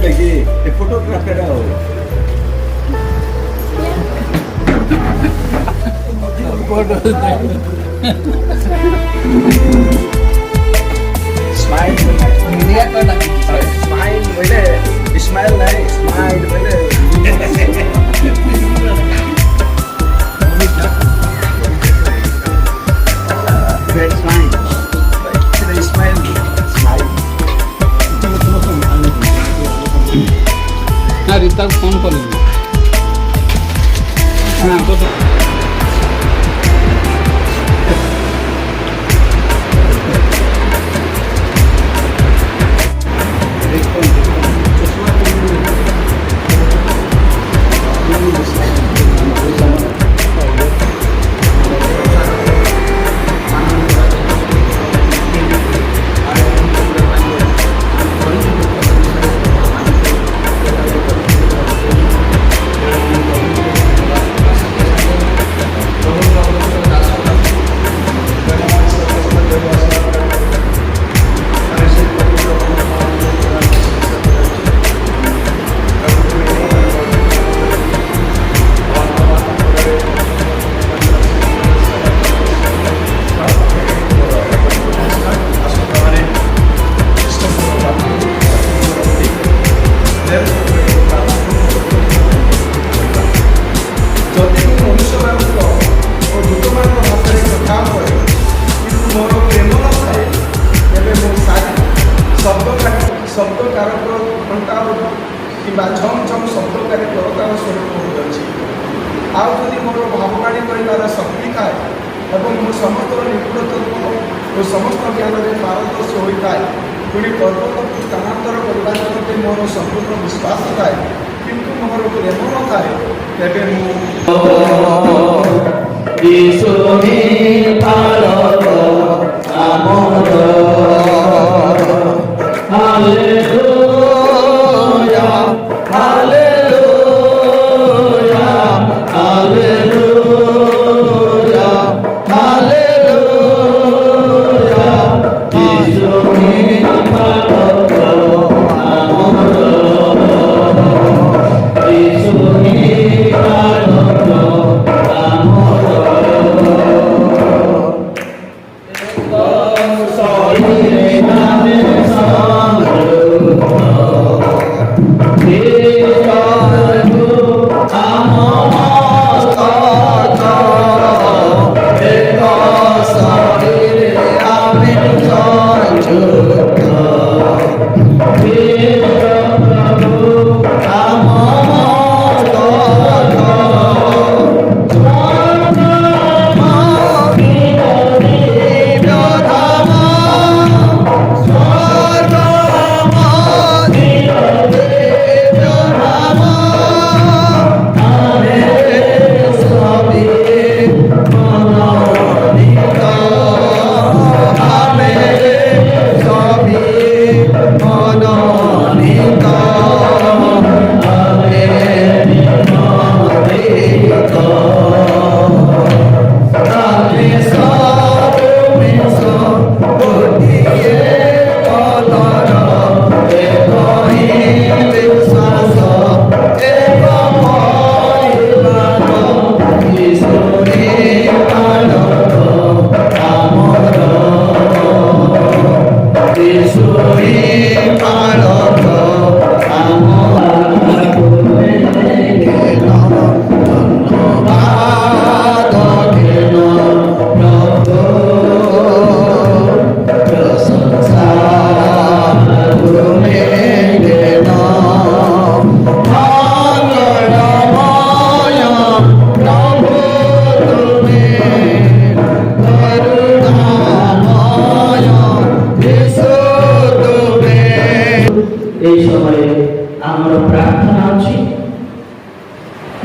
lagi fotografer dah. Smile. Lihat mana? Smile boleh. Smile naik. Smile boleh. Great smile. Right. Smile. Smile. না রিতার phone করেন হ্যাঁ কত किंवा झम झम शब्दकारी करतार स्वरूप होती आदि मोर भाववाणी कर शक्ति थाए और समस्त निपुणत्व और समस्त ज्ञान में पारदर्शी होता है पुणी पर्वत को स्थानांतर करने निमंते मोर संपूर्ण विश्वास थाए किंतु मोर प्रेम न थाए तेरे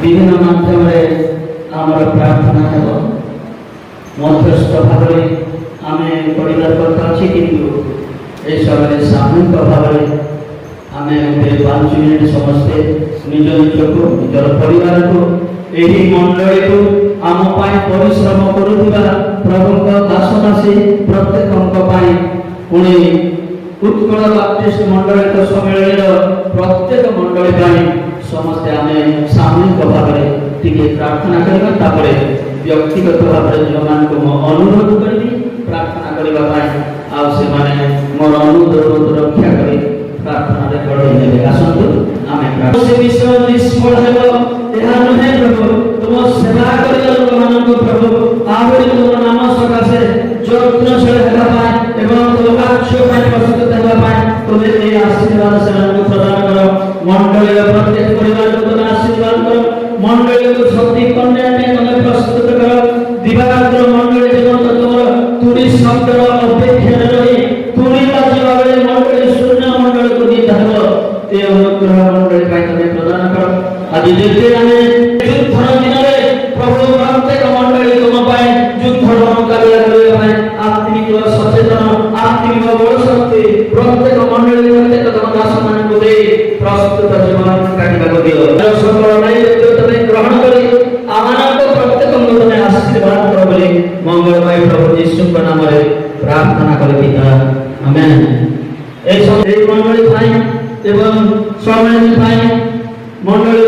विभिन्न माध्यम प्रार्थना हेब मध्यस्थ भाव आम पढ़ार कथा अच्छी कितु ये समय सामूहिक भाव आम 5 मिनिट समस्ते निज निज को निजर परिवार को यही मंडली को आम परिश्रम करुवा प्रभु दास दासी प्रत्येक पुणी उत्कल बाप्टिस्ट मंडलिक सम्मेलन प्रत्येक मंडली पाई समस्ते आमे सामूहिक भाव टिके प्रार्थना करबा तापरे व्यक्तिगत भाव जो मान को अनुरोध करबी प्रार्थना करबा पाई आ से माने मोर अनुरोध रक्षा करी प्रार्थना रे बढ़ई नेबे आसंतु आमे प्रार्थना से विश्व निष्फल हेबो एहा नहे प्रभु तुम सेवा करिया लोक मान को प्रभु आबे तुम नाम सकासे যত্ন ছেড়ে হেবা পায় এবং তোমার চোখে প্রস্তুত হেবা পায় তুমি এই আশীর্বাদ সেনাকে প্রদান করো মণ্ডলীর প্রত্যেক পরিবারকে তুমি আশীর্বাদ করো মণ্ডলীকে শক্তি কন্যাকে তুমি প্রস্তুত করো দিবারাত্র মণ্ডলী জীবন তোমার তুরি শব্দর অপেক্ষায় রহি তুরি বাজিবাবে মণ্ডলী শূন্য মণ্ডলীকে দিতে হবে এই অনুগ্রহ মণ্ডলী পাই তুমি প্রদান করো আজ যেতে আমি যুদ্ধর দিনে প্রভু প্রত্যেক মণ্ডলী তোমার পায় যুদ্ধর মোকাবিলা করিবে পায় आत्मिक सचेतन आत्मिक बड़ शक्ति प्रत्येक मंडली प्रत्येक दास मान को दे प्रस्तुत जीवन काटिबा को दियो सकल नहीं तमे ग्रहण करी आमानक प्रत्येक में आशीर्वाद करो बोली मंगलमय प्रभु यीशु के नाम रे प्रार्थना करी पिता आमेन ए मंडली भाई एवं समय भाई मंडली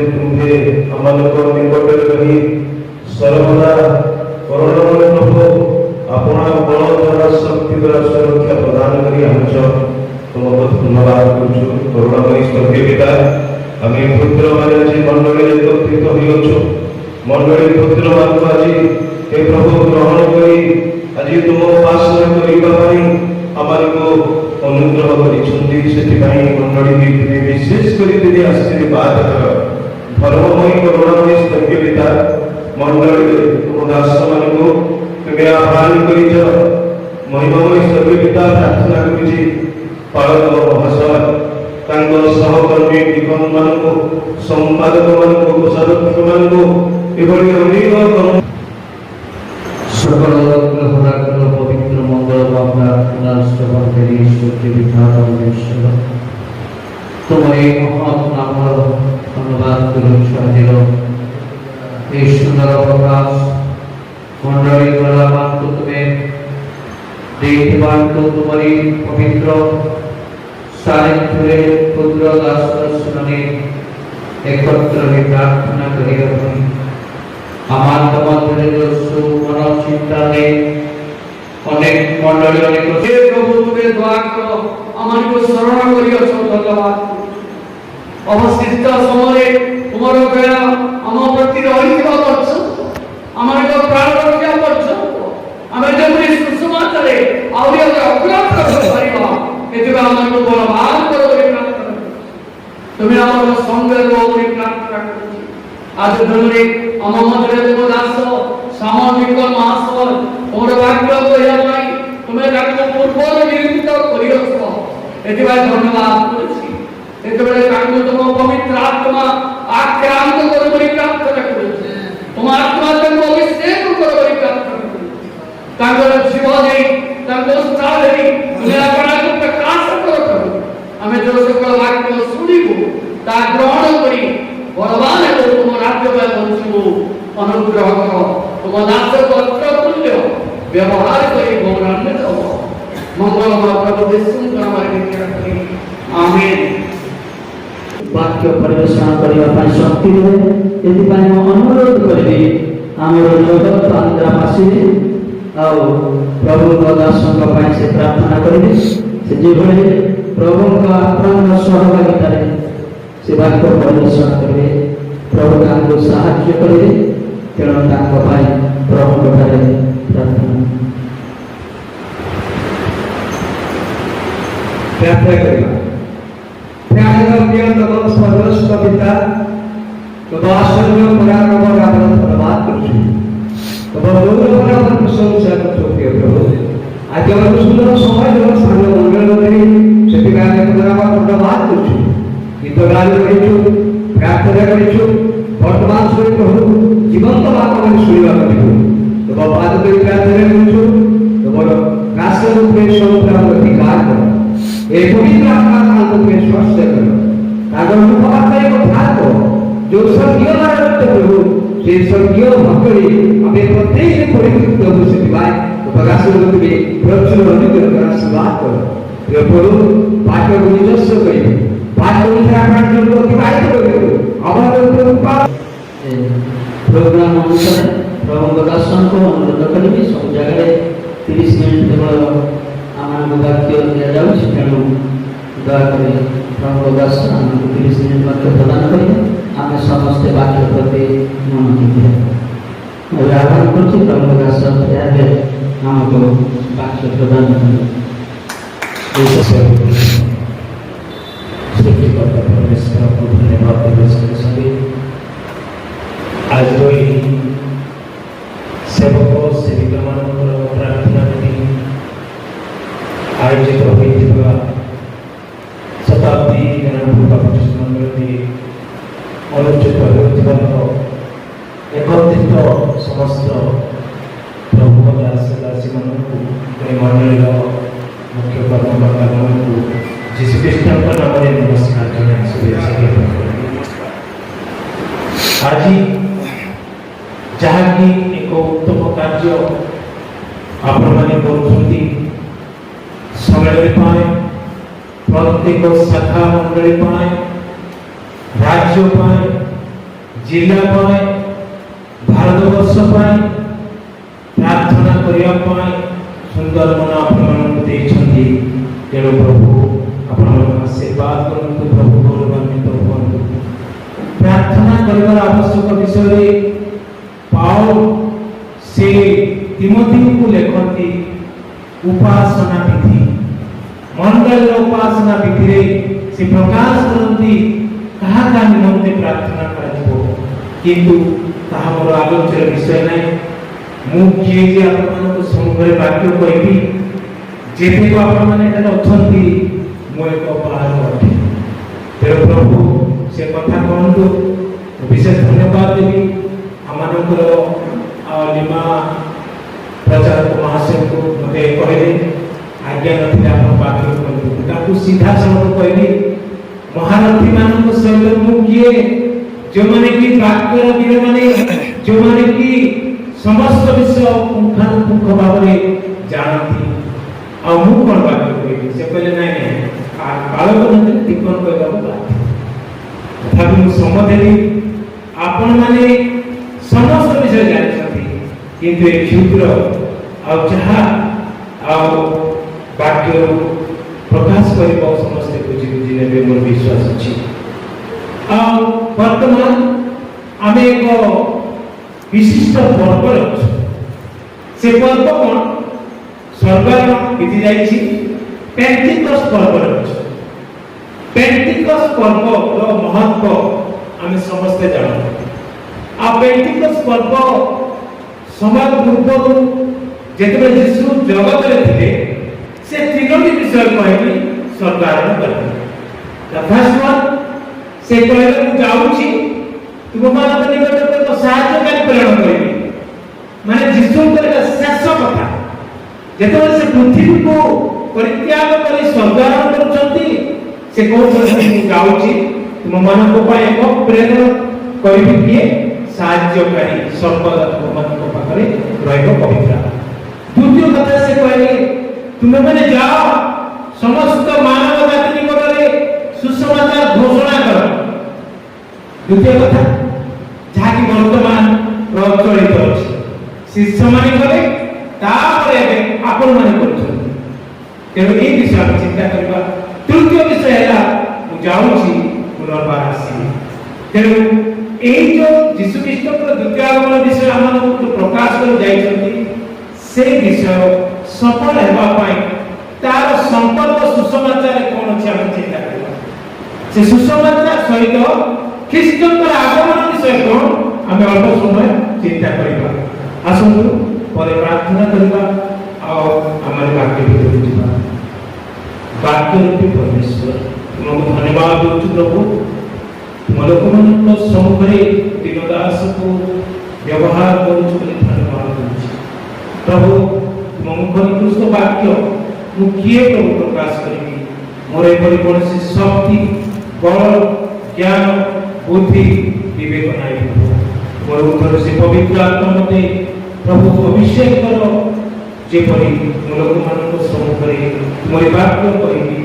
तुम्हें अमानक निकट रही सर्वदा करुणामय प्रभु अपना बल द्वारा शक्ति द्वारा सुरक्षा प्रदान करी हमच तुमको धन्यवाद करूँ करुणामय स्वर्गीय पिता आम पुत्र मैंने आज मंडली एकत्रित हो मंडली पुत्र मान आज हे प्रभु ग्रहण करी आज तुम उपासना करने को अनुग्रह कर मंडली विशेष कर आशीर्वाद धर्ममय करुणामय स्वर्गीय पिता मंडली तुम दास मान को तुम्हें आह्वान कर महिमामय स्वर्गीय पिता प्रार्थना करुँची पालक महाशय सहकर्मी निगम मान को संपादक मान को कोषाध्यक्ष मान को अनेक सकल पवित्र मंगल तुम्हारे महत् नाम धन्यवाद सुंदर प्रकाश मंडली कलामान को तुम्हें देखवान को तुम्हारी पवित्र सानिध्य पुत्र दास सुनने एकत्र प्रार्थना करी আমার তোমাদের সুমন চিন্তা নেই অনেক মণ্ডলী অনেক হে প্রভু তুমি দয়া করো আমাকে শরণ করিও ধন্যবাদ অবশিষ্ট সময়ে তোমার দয়া আমার প্রতি রহিবা পর্যন্ত আমার প্রাণ রক্ষা পর্যন্ত আমি যেমন সুসমাচারে আউরি অগ্রাত করতে পারিবা এতে আমাকে বলবান করো বলে প্রার্থনা তুমি আমার সঙ্গে বলে প্রার্থনা করছি আজ ধরে আমার মধ্যে তোমার দাস সামাজিক মহাসভা তোমার বাক্য কইয়া নাই তুমি তাকে পূর্বরে নির্মিত করিয়ছ এতবাই ধন্যবাদ করছি এতবাই কাঙ্গ তোমার পবিত্র আত্মা আক্রান্ত করে বলি প্রার্থনা করছি তোমার আত্মা তুমি অভিষেক করে বলি প্রার্থনা করছি কাঙ্গর জীবনে তাঙ্গ স্থানে তুমি আপনাকে প্রকাশ করো আমি যে সকল বাক্য শুনিব তা গ্রহণ করি ভগবান এবং তোমার রাজ্যময় বঞ্চিব অনুগ্রহ কর তোমার দাস পত্র তুল্য ব্যবহার করে গৌরান্বিত দেব মঙ্গলময় প্রভু যিশু নামে করি আমেন বাক্য পরিবেশন করিবা পাই শক্তি দেবে এথিপাই মই অনুরোধ করিবি আমার জগৎ আন্ধ্রাবাসী ଆଉ ପ୍ରଭୁଙ୍କ ଦର୍ଶନ ପାଇଁ ସେ ପ୍ରାର୍ଥନା କରିବେ ସେ ଯେଭଳି ପ୍ରଭୁଙ୍କ ଆତ୍ମାଙ୍କ ସହଭାଗିତାରେ ସେ ବାକ୍ୟ ପରିବେଷଣ କରିବେ ପ୍ରଭୁ ତାଙ୍କୁ ସାହାଯ୍ୟ କରିବେ ତେଣୁ ତାଙ୍କ ପାଇଁ ପ୍ରଭୁଙ୍କ ଠାରେ ପ୍ରାର୍ଥନା କରିବା ପ୍ରାଣର ପ୍ରିୟତମ ସର୍ବସ୍ୱ ପିତା ତବ ଆଶ୍ଚର୍ଯ୍ୟ ପରାକ୍ରମରେ ଆପଣ ଧନ୍ୟବାଦ କରୁଛୁ ତବ ଗୌରବର ପ୍ରଶଂସା କରୁଛୁ ପ୍ରିୟ ପ୍ରଭୁ ଆଜି ଆମର ସୁନ୍ଦର ସମୟ ଦେବ ସାଙ୍ଗ ମଙ୍ଗଳ ଉପରେ ଅଧିକାର କର ଏ ପବିତ୍ର ଆତ୍ମା ତାଙ୍କୁ ତୁମେ ସ୍ପର୍ଶ କର ତାଙ୍କର ମୁଖପାତ୍ରରେ କଥା କର ଯୋଉ ସ୍ୱର୍ଗୀୟ ନାରାୟଣ ପ୍ରଭୁ ସେ ସ୍ୱର୍ଗୀୟ ଭକ୍ତରେ ଆମେ ପ୍ରତ୍ୟେକ ପରିତୃପ୍ତ ହଉ ସେଥିପାଇଁ ଉପକାଶକୁ ତୁମେ ପ୍ରଚୁର ଅନୁଗ୍ରହ କର ଆଶୀର୍ବାଦ କର ପ୍ରିୟ ପ୍ରଭୁ ବାକ୍ୟକୁ ନିଜସ୍ୱ କରିବେ ବାକ୍ୟ ଅନୁସାରେ ଆପଣ ଜୀବନ ଅତିବାହିତ କରିବେ ଆମର प्रोग्राम अनुसार प्रभु दर्शन को अनुरोध करी सब जगह 30 मिनट केवल आम वाक्य दि जाऊँ तेणु दयाक प्रभु दर्शन आमको 30 मिनट वाक्य प्रदान करें आम समस्ते वाक्य प्रति मन दीजिए आह्वान कर प्रभु दर्शन आमको वाक्य प्रदान करें आज सेवक सेविका मान प्रार्थना आयोजित होता शताब्दी अनुचित एकत्रित समस्त प्रभु दासी मंडल मुख्य कर्मकर्ता जीशुख्रीष्ट नाम नमस्कार आज जहाँकि एक उत्तम कार्य आपण मैंने सम्मेलन प्रत्येक शाखा मंडली राज्य जिला भारतवर्ष प्रार्थना करने सुंदर मन आपते तेणु प्रभु आप आशीर्वाद करते प्रभु गौरवान्वित हूँ प्रार्थना कर आवश्यक विषय पाउल से तिमोथी को लिखती उपासना विधि मंडल उपासना विधि से प्रकाश करती कहा निमंते प्रार्थना किंतु ताहा मोर आलोचना विषय नहीं मु किए जे आपण सम्मुखरे वाक्य कहबी जेते को आपण माने एटा अछंती मु एक बाहर अटे तेरे प्रभु से कथा कहतु विशेष धन्यवाद देवी आमानकर लिमा प्रचारक महाशय को मते कहले आज्ञा नथिला आपण वाक्य कहतु ताकू सीधा सड़क कहली महारथी मानक सहित मु किए जो माने की वाक्य वीर माने जो माने की समस्त विषय पुंखानुपुंख भाव में जानती आ मु कोन वाक्य कहली से कहले नहीं बालक नते टिप्पण कहबा बात तथापि मु समदेली आपण माने समस्त विषय जानछथि किंतु एक क्षुद्र आ जहा आ वाक्य प्रकाश करिबो समस्त बुझी बुझी नेबे मोर विश्वास अछि आ वर्तमान आमे एक विशिष्ट पर्व अछि से पर्व कोन स्वर्गर बीती जाइछि पेंटिकस पर्व अछि पेंटिकस पर्व रो महत्व आमे समस्त जानो आ पेंटिकस पर्व समाज पूर्व जेतबे यीशु जगत रे थिले से तीनोटी विषय कहली सरकार करते द फर्स्ट वन से कहले मु जाउछि तुम मान निकट को सहायकारी प्रेरण करबी माने यीशु करे शेष कथा जेतबे से पृथ्वी को परित्याग करी स्वर्गारोहण करछंती से कहउछंती मु जाउछि तुम मान को पाए एक प्रेरण करबी किए साहाय्यकारी सर्वदा तुम मान को पाखरे रहइबो पवित्र द्वितीय कथा से कहले तुम मैंने जाओ समस्त मानव जाति निकट में सुसमाचार घोषणा करो द्वितीय कथा जहाँ की वर्तमान प्रचलित अछि शिष्य माने करे तापर आपण माने करछन तेणु ए विषय चिंता करबा तृतीय विषय है जाऊँगी पुनर्बार आसी तेणु ए जो यीशु ख्रीष्ट द्वितीय आगमन विषय आम प्रकाश कर जाइछंती से विषय सफल हेबा पाई तार संपर्क सुसमाचार कोन अछि हम चिंता करबा से सुसमाचार सहित ख्रीष्टकर आगमन विषय कोन हम अल्प समय चिंता करबा आसंतु पर प्रार्थना करबा और हमारे वाक्य भीतर जीवा वाक्य रूपी परमेश्वर तुमको धन्यवाद देउछु प्रभु तुम लोकमान सम्मुखरे दीनदास को व्यवहार करूछु धन्यवाद देउछु प्रभु तुम मुखर कृष्ण वाक्य ମୁଁ କିଏ ପ୍ରଭୁ ପ୍ରକାଶ କରିବି? ମୋର ଏପରି କୌଣସି ଶକ୍ତି, ବଳ, ଜ୍ଞାନ, ବୁଦ୍ଧି, ବିବେକ ନାହିଁ ପ୍ରଭୁ। ମୋର ଉତ୍ତର ସେ ପବିତ୍ର ଆତ୍ମା ମୋତେ ପ୍ରଭୁ ଅଭିଷେକ କର, ଯେପରି ମୁଁ ଲୋକମାନଙ୍କ ସମ୍ମୁଖରେ ତୁମରି ବାକ୍ୟ କହିବି,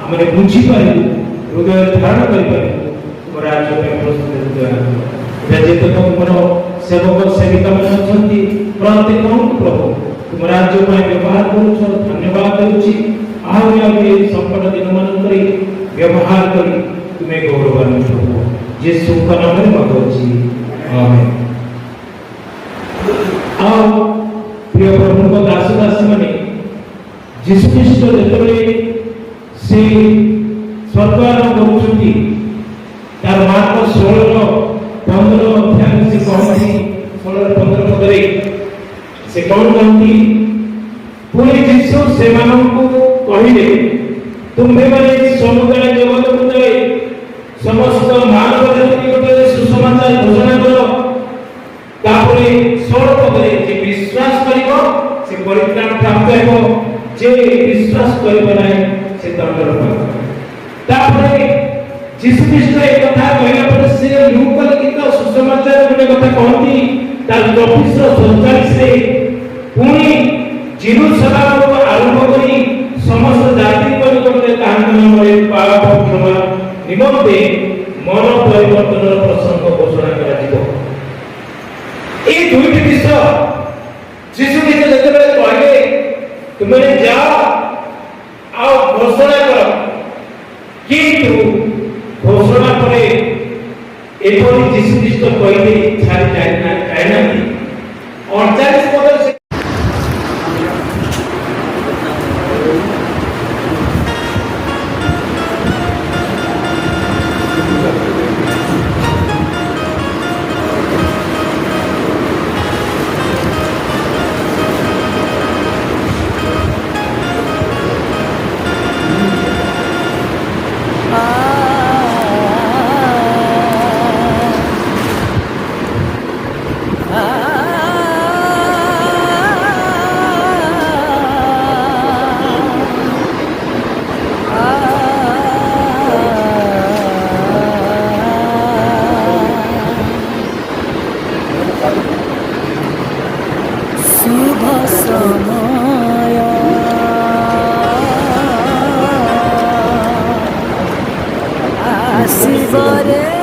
ଆମେ ବୁଝିପାରିବୁ, ହୃଦୟରେ ଧାରଣ କରିପାରିବୁ, ତୁମ ରାଜ୍ୟ ପାଇଁ ପ୍ରସ୍ତୁତ ହୃଦୟ ଆଣିବ। ଏବେ ଯେତେକ ତୁମର ସେବକ ସେବିକାମାନେ ଅଛନ୍ତି ପ୍ରତ୍ୟେକଙ୍କୁ ପ୍ରଭୁ ତୁମ ରାଜ୍ୟ ପାଇଁ ବ୍ୟବହାର କରୁଛ, ଧନ୍ୟବାଦ ଦେଉଛି। ଆହୁରି ଆହୁରି ଏହି ସଙ୍କଟ ଦିନମାନଙ୍କରେ ବ୍ୟବହାର କରି ତୁମେ ଗୌରବାନ୍ୱିତ ପ୍ରଭୁ ଯୀଶୁଙ୍କ ନାମରେ ମାଗୁଅଛି, ଆମେନ୍। ଆଉ ପ୍ରିୟ ପ୍ରଭୁଙ୍କ ଦାସ ଦାସୀମାନେ, ଯୀଶୁ ଖ୍ରୀଷ୍ଟ ଯେତେବେଳେ ସେ ସ୍ୱର୍ଗାରୋହଣ କରୁଛନ୍ତି, ତାର ମାର୍କ 16:15 ଅଧ୍ୟାୟରେ ସେ କହନ୍ତି, 16-15 ପଦରେ ସେ କଣ କହନ୍ତି? ପୁଣି ଯୀଶୁ ସେମାନଙ୍କୁ କହିଲେ, ତୁମ୍ଭେମାନେ ସମୁଦାୟ ଜଗତକୁ ଯାଇ ସମସ୍ତ ମାନବ ଜାତି ନିକଟରେ ସୁସମାଚାର ଘୋଷଣା କର। ତାପରେ 16 ପଦରେ ଯେ ବିଶ୍ୱାସ କରିବ ସେ ପରିତ୍ରାଣ ପ୍ରାପ୍ତ ହେବ, ଯେ ବିଶ୍ୱାସ କରିବ ନାହିଁ ସେ ଦଣ୍ଡର ପାଇବ। ତାପରେ ଯୀଶୁ ଖ୍ରୀଷ୍ଟ ଏ କଥା କହିଲା ପରେ ସେ ଲୁକ ଲିଖିତ ସୁସମାଚାର ଗୋଟେ କଥା କହନ୍ତି ତାର 24:47ରେ, ପୁଣି ଜେରୁସାଲେମରୁ ଆରମ୍ଭ କରି ସମସ୍ତ ଜାତିଙ୍କ ନିକଟରେ ତାହାଙ୍କ ନାମରେ ପାପ କ୍ଷମା ନିମନ୍ତେ ମନ ପରିବର୍ତ୍ତନର ପ୍ରସଙ୍ଗ ଘୋଷଣା କରାଯିବ। এই দুইটি বিষয় যিশু খ্রিস্ট যেତେବେଳେ କହିଲେ ତୁମେ ଯାଅ ଆଉ ଘୋଷଣା କର, କିନ୍ତୁ ଘୋଷଣା ପରେ ଏପରି ଯୀଶୁ ଖ୍ରୀଷ୍ଟ କହିଲେ ଛାଡ଼ି ଯାଇନାହାନ୍ତି। 48 ପଦରେ শুভ সময় আসিবরে